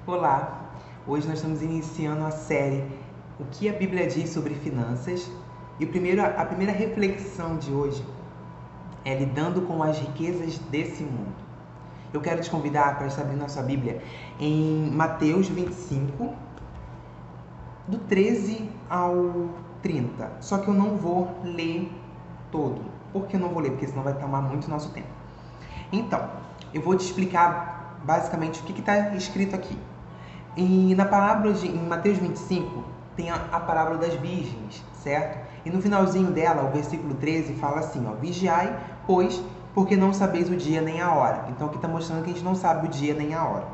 Olá! Hoje nós estamos iniciando a série O que a Bíblia diz sobre finanças. E a primeira reflexão de hoje é lidando com as riquezas desse mundo. Eu quero te convidar para estar abrindo a sua Bíblia em Mateus 25, do 13 ao 30. Só que eu não vou ler todo. Por que eu não vou ler? Porque senão vai tomar muito nosso tempo. Então, eu vou te explicar basicamente o que está escrito aqui. E na parábola em Mateus 25, tem a parábola das virgens, certo? E no finalzinho dela, o versículo 13 fala assim, ó: vigiai, pois, porque não sabeis o dia nem a hora. Então aqui está mostrando que a gente não sabe o dia nem a hora.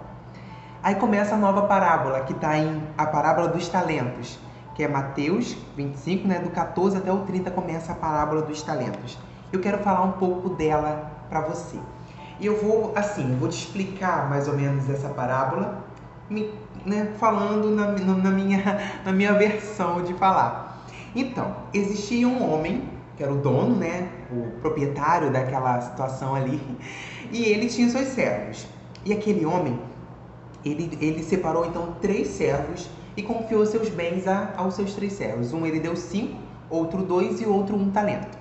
Aí começa a nova parábola, que está em a parábola dos talentos, que é Mateus 25, né? Do 14 até o 30 começa a parábola dos talentos. Eu quero falar um pouco dela para você. E eu vou te explicar mais ou menos essa parábola, falando na minha versão de falar. Então, existia um homem, que era o dono, o proprietário daquela situação ali, e ele tinha seus servos. E aquele homem, ele separou então 3 servos e confiou seus bens aos seus 3 servos. Um ele deu 5, outro 2 e outro 1 talento.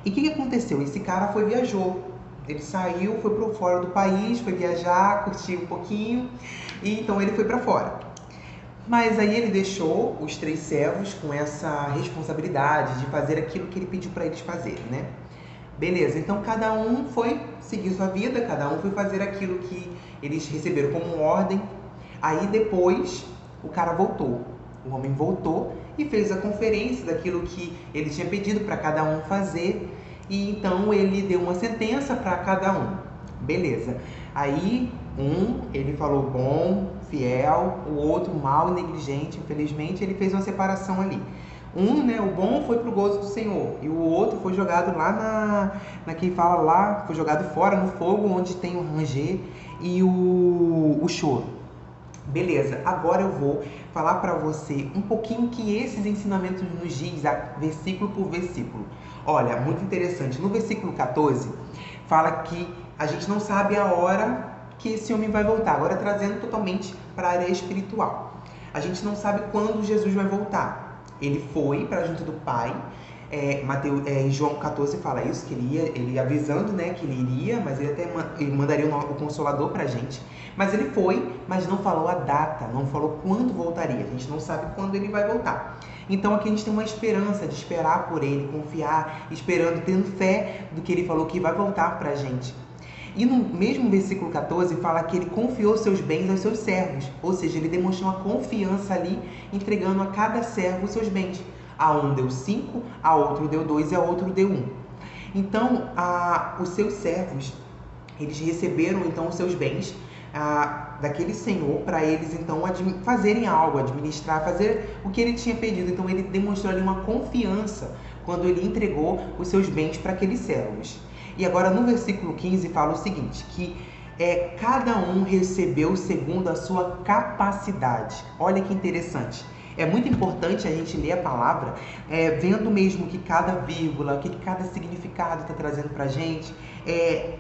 E o que aconteceu? Esse cara viajou. Ele saiu, foi para fora do país, foi viajar, curtir um pouquinho, e então ele foi para fora. Mas aí ele deixou os 3 servos com essa responsabilidade de fazer aquilo que ele pediu para eles fazerem, né? Beleza, então cada um foi seguir sua vida, cada um foi fazer aquilo que eles receberam como ordem. Aí depois o cara voltou, o homem voltou e fez a conferência daquilo que ele tinha pedido para cada um fazer. E então ele deu uma sentença para cada um. Beleza. Aí ele falou bom, fiel, o outro mal e negligente. Infelizmente ele fez uma separação ali. O bom foi pro gozo do Senhor, e o outro foi jogado lá foi jogado fora no fogo, onde tem o ranger e o choro. Beleza, agora eu vou falar para você um pouquinho que esses ensinamentos nos diz, versículo por versículo. Olha, muito interessante. No versículo 14, fala que a gente não sabe a hora que esse homem vai voltar. Agora trazendo totalmente para a área espiritual. A gente não sabe quando Jesus vai voltar. Ele foi para junto do Pai. Em João 14 fala isso, que ele avisando, que ele iria, mas ele mandaria o Consolador pra gente. Mas ele foi, mas não falou a data, não falou quando voltaria. A gente não sabe quando ele vai voltar. Então aqui a gente tem uma esperança de esperar por ele, confiar, esperando, tendo fé do que ele falou que vai voltar pra gente. E no mesmo versículo 14 fala que ele confiou seus bens aos seus servos, ou seja, ele demonstrou uma confiança ali, entregando a cada servo os seus bens. A um deu 5, a outro deu 2 e a outro deu 1. Então, os seus servos, eles receberam então os seus bens daquele senhor para eles então fazerem algo, administrar, fazer o que ele tinha pedido. Então ele demonstrou ali uma confiança quando ele entregou os seus bens para aqueles servos. E agora no versículo 15 fala o seguinte, que cada um recebeu segundo a sua capacidade. Olha que interessante. É muito importante a gente ler a palavra vendo mesmo que cada vírgula, que cada significado está trazendo para a gente,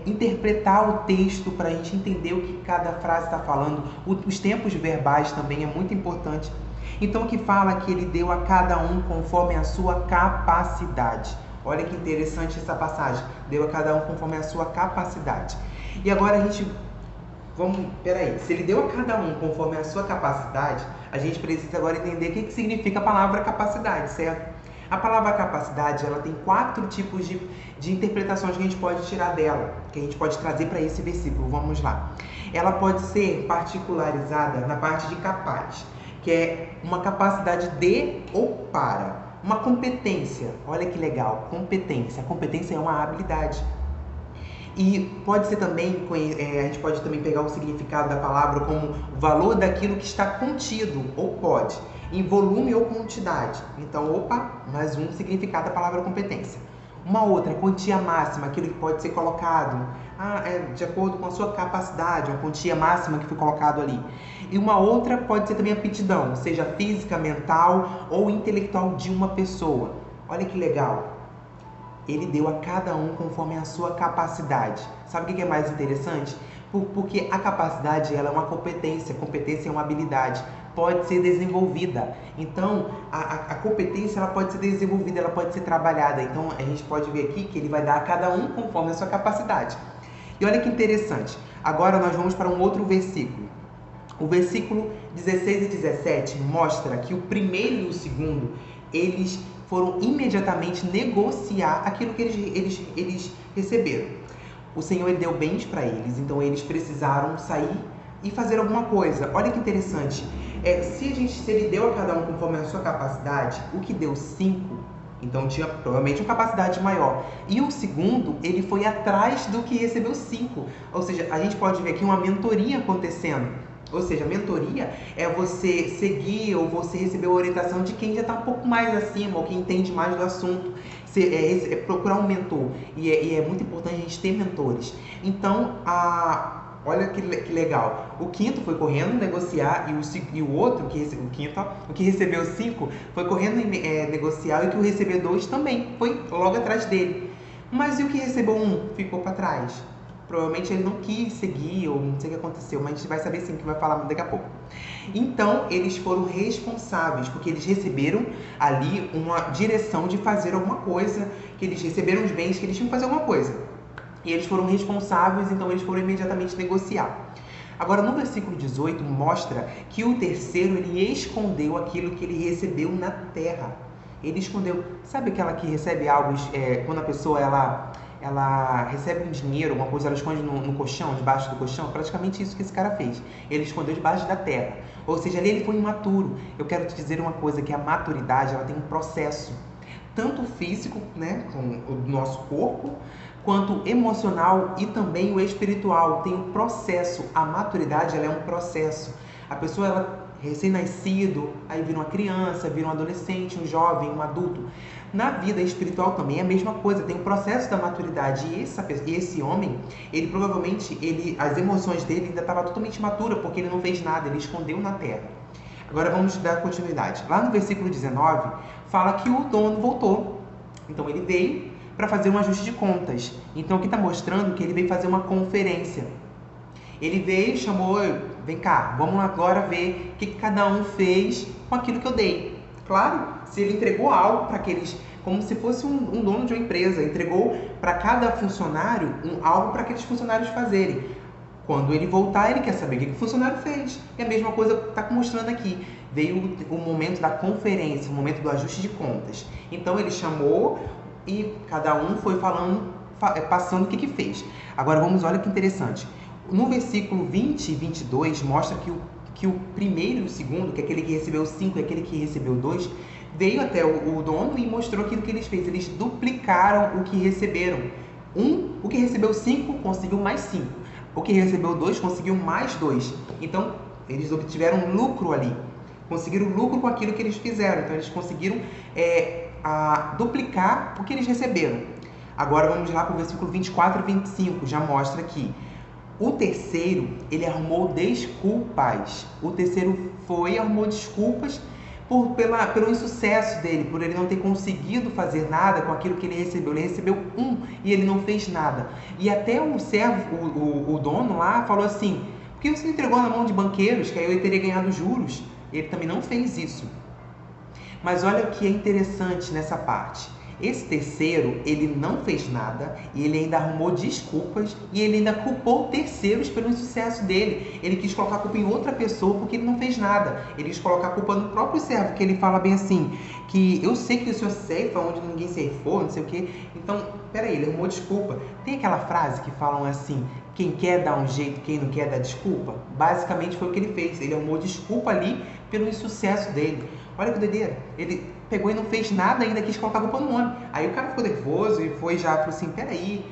interpretar o texto para a gente entender o que cada frase está falando. Os tempos verbais também é muito importante. Então aqui fala que ele deu a cada um conforme a sua capacidade. Olha que interessante essa passagem. Deu a cada um conforme a sua capacidade. E agora a gente... se ele deu a cada um conforme a sua capacidade, a gente precisa agora entender o que significa a palavra capacidade, certo? A palavra capacidade, ela tem 4 tipos de interpretações que a gente pode tirar dela, que a gente pode trazer para esse versículo. Vamos lá. Ela pode ser particularizada na parte de capaz, que é uma capacidade de ou para. Uma competência, olha que legal, competência. A competência é uma habilidade. E pode ser também, a gente pode também pegar o significado da palavra como o valor daquilo que está contido, ou pode, em volume ou quantidade. Então, mais um significado da palavra competência. Uma outra, quantia máxima, aquilo que pode ser colocado, de acordo com a sua capacidade, uma quantia máxima que foi colocado ali. E uma outra pode ser também aptidão, seja física, mental ou intelectual de uma pessoa. Olha que legal. Ele deu a cada um conforme a sua capacidade. Sabe o que é mais interessante? Porque a capacidade, ela é uma competência é uma habilidade, pode ser desenvolvida. Então, a competência, ela pode ser desenvolvida, ela pode ser trabalhada. Então, a gente pode ver aqui que ele vai dar a cada um conforme a sua capacidade. E olha que interessante. Agora nós vamos para um outro versículo. O versículo 16 e 17 mostra que o primeiro e o segundo, eles foram imediatamente negociar aquilo que eles receberam. O Senhor, ele deu bens para eles, então eles precisaram sair e fazer alguma coisa. Olha que interessante. Se ele deu a cada um conforme a sua capacidade, o que deu 5, então tinha provavelmente uma capacidade maior. E o segundo, ele foi atrás do que recebeu 5. Ou seja, a gente pode ver aqui uma mentoria acontecendo. Ou seja, a mentoria é você seguir ou você receber a orientação de quem já está um pouco mais acima ou quem entende mais do assunto. Procurar um mentor. E é muito importante a gente ter mentores. Então, olha que legal. O quinto foi correndo negociar e o outro, o que recebeu 5, foi correndo negociar, e o que recebeu 2 também foi logo atrás dele. Mas e o que recebeu 1 ficou para trás? Provavelmente ele não quis seguir, ou não sei o que aconteceu, mas a gente vai saber sim, que vai falar daqui a pouco. Então, eles foram responsáveis, porque eles receberam ali uma direção de fazer alguma coisa, que eles receberam os bens, que eles tinham que fazer alguma coisa. E eles foram responsáveis, então eles foram imediatamente negociar. Agora, no versículo 18, mostra que o terceiro, ele escondeu aquilo que ele recebeu na terra. Ele escondeu. Sabe aquela que recebe algo, quando a pessoa, ela recebe um dinheiro, uma coisa, ela esconde no colchão, debaixo do colchão? Praticamente isso que esse cara fez. Ele escondeu debaixo da terra. Ou seja, ali ele foi imaturo. Eu quero te dizer uma coisa, que a maturidade, ela tem um processo. Tanto físico, né, com o nosso corpo, quanto emocional e também o espiritual. Tem um processo. A maturidade, ela é um processo. A pessoa, ela recém-nascido, aí vira uma criança, vira um adolescente, um jovem, um adulto. Na vida espiritual também é a mesma coisa, tem o processo da maturidade. E esse homem, ele provavelmente, as emoções dele ainda estavam totalmente maturas, porque ele não fez nada, ele escondeu na terra. Agora vamos dar continuidade. Lá no versículo 19, fala que o dono voltou. Então ele veio para fazer um ajuste de contas. Então aqui está mostrando que ele veio fazer uma conferência. Ele veio, chamou, vem cá, vamos agora ver o que cada um fez com aquilo que eu dei. Claro, se ele entregou algo para aqueles, como se fosse um dono de uma empresa, entregou para cada funcionário algo para aqueles funcionários fazerem. Quando ele voltar, ele quer saber o que o funcionário fez. E a mesma coisa está mostrando aqui. Veio o momento da conferência, o momento do ajuste de contas. Então ele chamou e cada um foi passando o que fez. Agora olha que interessante. No versículo 20 e 22, mostra que o primeiro e o segundo, que é aquele que recebeu 5 e aquele que recebeu 2, veio até o dono e mostrou aquilo que eles fez. Eles duplicaram o que receberam. O que recebeu 5 conseguiu mais 5. O que recebeu 2 conseguiu mais 2. Então, eles obtiveram lucro ali. Conseguiram lucro com aquilo que eles fizeram. Então, eles conseguiram duplicar o que eles receberam. Agora, vamos lá para o versículo 24 e 25. Já mostra aqui. O terceiro, ele arrumou desculpas. O terceiro arrumou desculpas pelo insucesso dele, por ele não ter conseguido fazer nada com aquilo que ele recebeu. Ele recebeu 1 e ele não fez nada. E até o servo, o dono lá, falou assim: por que você entregou na mão de banqueiros, que aí eu teria ganhado juros? Ele também não fez isso. Mas olha o que é interessante nessa parte. Esse terceiro, ele não fez nada e ele ainda arrumou desculpas e ele ainda culpou terceiros pelo insucesso dele. Ele quis colocar a culpa em outra pessoa porque ele não fez nada. Ele quis colocar a culpa no próprio servo, que ele fala bem assim, que eu sei que o senhor ceifa onde ninguém ceifou, não sei o quê. Então, peraí, ele arrumou desculpa. Tem aquela frase que falam assim, quem quer dá um jeito, quem não quer dá desculpa? Basicamente foi o que ele fez. Ele arrumou desculpa ali pelo insucesso dele. Olha que doideira. Ele pegou e não fez nada, ainda quis colocar a culpa no homem. Aí o cara ficou nervoso e falou assim, peraí,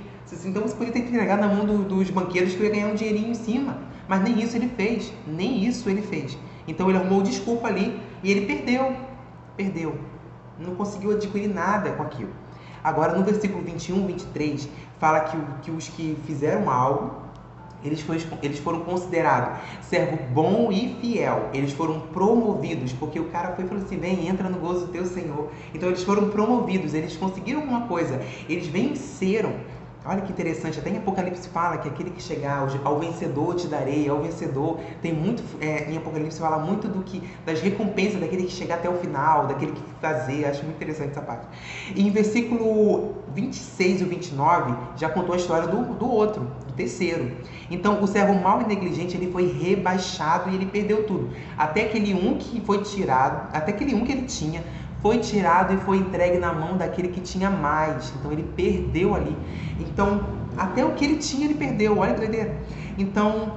então você podia ter entregado na mão dos banqueiros que eu ia ganhar um dinheirinho em cima. Mas nem isso ele fez. Nem isso ele fez. Então ele arrumou desculpa ali e ele perdeu. Não conseguiu adquirir nada com aquilo. Agora no versículo 21, 23, fala que os que fizeram algo, eles foram considerados servo bom e fiel. Eles foram promovidos, porque o cara foi e falou assim, vem, entra no gozo do teu Senhor. Então eles foram promovidos, eles conseguiram alguma coisa, eles venceram. Olha que interessante, até em Apocalipse fala que aquele que chegar ao vencedor te darei, ao vencedor. Tem muito, em Apocalipse fala muito das recompensas daquele que chegar até o final, daquele que fazer. Acho muito interessante essa parte. E em versículo 26 e 29 já contou a história do outro, do terceiro. Então o servo mau e negligente, ele foi rebaixado e ele perdeu tudo. Até aquele um que foi tirado, até aquele um que ele tinha, foi tirado e foi entregue na mão daquele que tinha mais. Então ele perdeu ali. Então, até o que ele tinha, ele perdeu. Olha que doideira. Então,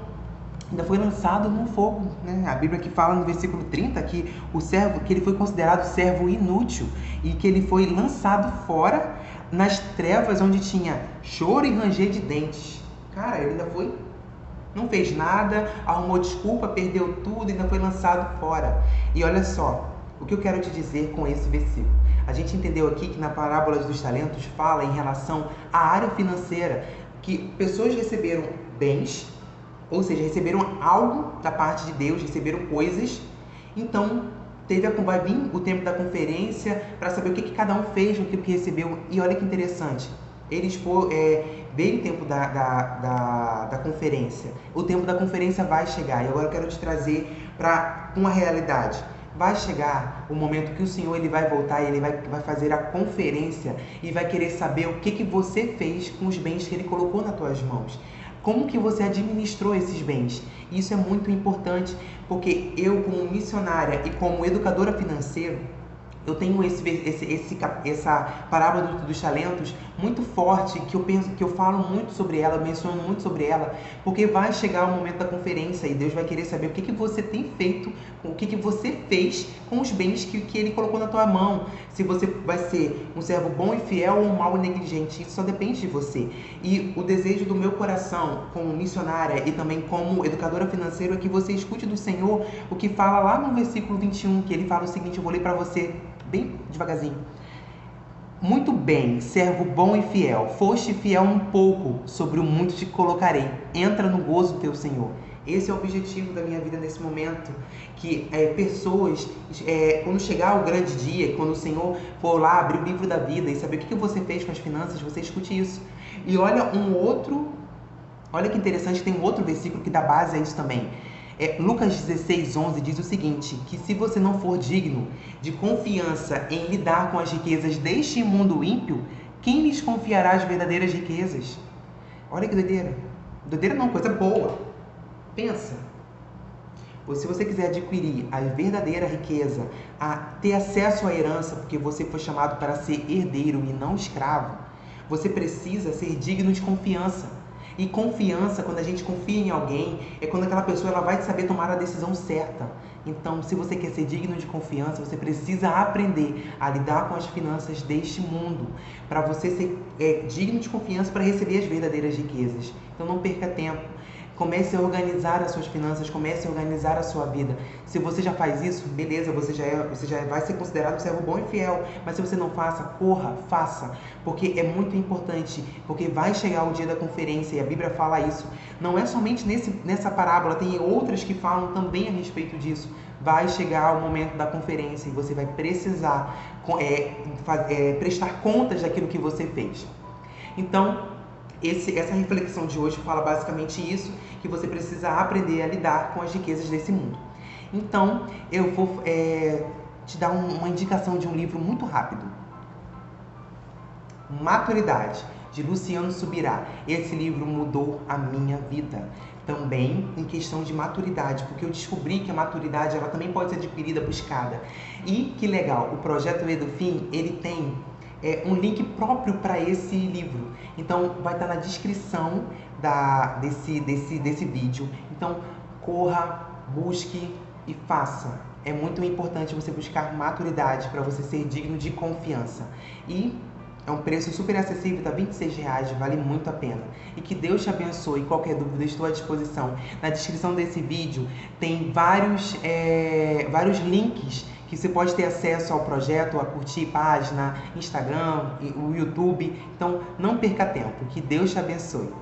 ainda foi lançado no fogo, né? A Bíblia que fala no versículo 30 que o servo, que ele foi considerado servo inútil e que ele foi lançado fora nas trevas onde tinha choro e ranger de dentes. Cara, ele ainda foi, não fez nada, arrumou desculpa, perdeu tudo, ainda foi lançado fora. E olha só, o que eu quero te dizer com esse versículo? A gente entendeu aqui que na parábola dos talentos fala em relação à área financeira, que pessoas receberam bens, ou seja, receberam algo da parte de Deus, receberam coisas. Então, vai vir o tempo da conferência para saber o que cada um fez com aquilo que recebeu. E olha que interessante, veio o tempo da conferência. O tempo da conferência vai chegar. E agora eu quero te trazer para uma realidade. Vai chegar o momento que o Senhor ele vai voltar, ele vai fazer a conferência e vai querer saber o que você fez com os bens que ele colocou nas tuas mãos. Como que você administrou esses bens? Isso é muito importante, porque eu, como missionária e como educadora financeira, eu tenho essa parábola dos talentos muito forte, que eu falo muito sobre ela, menciono muito sobre ela, porque vai chegar o momento da conferência e Deus vai querer saber o que você tem feito, o que você fez com os bens que Ele colocou na tua mão. Se você vai ser um servo bom e fiel ou um mau e negligente, isso só depende de você. E o desejo do meu coração, como missionária e também como educadora financeira, é que você escute do Senhor o que fala lá no versículo 21, que Ele fala o seguinte, eu vou ler para você bem devagarzinho. Muito bem, servo bom e fiel. Foste fiel um pouco, sobre o muito te colocarei. Entra no gozo do teu Senhor. Esse é o objetivo da minha vida nesse momento. Que pessoas, quando chegar o grande dia, quando o Senhor for lá abrir o livro da vida e saber o que você fez com as finanças, você escute isso. E olha que interessante, tem um outro versículo que dá base a isso também. Lucas 16:11 diz o seguinte, que se você não for digno de confiança em lidar com as riquezas deste mundo ímpio, quem lhes confiará as verdadeiras riquezas? Olha que doideira. Doideira não, coisa boa. Pensa. Se você quiser adquirir a verdadeira riqueza, a ter acesso à herança, porque você foi chamado para ser herdeiro e não escravo, você precisa ser digno de confiança. E confiança, quando a gente confia em alguém, é quando aquela pessoa ela vai saber tomar a decisão certa. Então, se você quer ser digno de confiança, você precisa aprender a lidar com as finanças deste mundo, para você ser digno de confiança para receber as verdadeiras riquezas. Então, não perca tempo. Comece a organizar as suas finanças, comece a organizar a sua vida. Se você já faz isso, beleza, você já vai ser considerado um servo bom e fiel. Mas se você não corra, faça. Porque é muito importante, porque vai chegar o dia da conferência e a Bíblia fala isso. Não é somente nessa parábola, tem outras que falam também a respeito disso. Vai chegar o momento da conferência e você vai precisar prestar contas daquilo que você fez. Então, essa reflexão de hoje fala basicamente isso, que você precisa aprender a lidar com as riquezas desse mundo. Então, eu vou te dar uma indicação de um livro muito rápido. Maturidade, de Luciano Subirá. Esse livro mudou a minha vida. Também em questão de maturidade, porque eu descobri que a maturidade ela também pode ser adquirida, buscada. E que legal, o Projeto Edufim, ele tem um link próprio para esse livro. Então, vai estar na descrição desse vídeo. Então, corra, busque e faça. É muito importante você buscar maturidade para você ser digno de confiança. E é um preço super acessível, está R$26, vale muito a pena. E que Deus te abençoe. Qualquer dúvida, estou à disposição. Na descrição desse vídeo tem vários links que você pode ter acesso ao projeto, a curtir página, Instagram, o YouTube. Então, não perca tempo. Que Deus te abençoe.